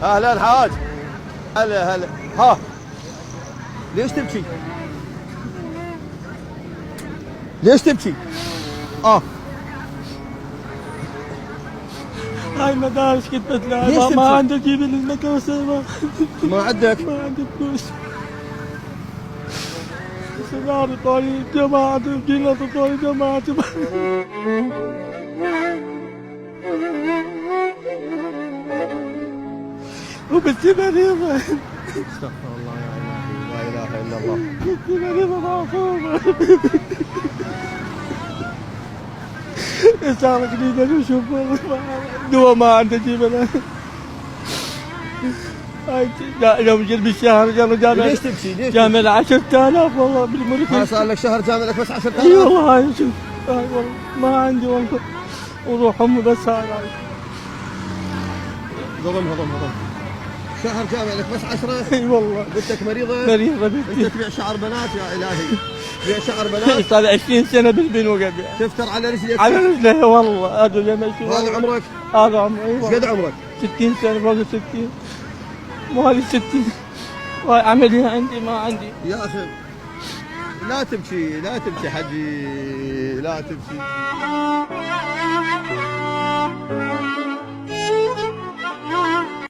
اهلا الحاج. هلا هلا. ها ليش تبكي؟ ليش تبكي؟ هاي مدارس كنت ليش بتلاقي تبكي؟ ما عندي اجيب المدرسة ما عندك؟ ما عندي فلوس. صغار طالي جماعة جينا طالي جماعة وبنتي مريضة. استغفر الله يا الهي، لا اله الا الله. بنتي مريضة معصومة. صار جديد نشوف دواء ما عندي اجيب لها. لا يوم جيت بالشهر جامع. ليش تبكي؟ ليش؟ جامع 10,000 والله بالملك. هاي صار لك شهر جامع لك بس 10,000؟ اي والله هاي شوف هاي والله ما عندي والله وروح امي بس هاي. ظلمها ظلمها. شهر جامع لك بس 10؟ اي والله. بنتك مريضة؟ مريضة بنتي. انت تبيع شعر بنات يا الهي، تبيع شعر بنات؟ صار 20 سنة بالبنوك ابيع. تفتر على رجلك؟ على رجلي والله هذا زي ما يشوف. هذا عمرك؟ هذا عمري. ايش قد عمرك؟ 60 سنة فوق 60. مو هذه 60 وهاي عملية عندي ما عندي. يا اخي لا تبكي لا تبكي حجي، لا تبكي.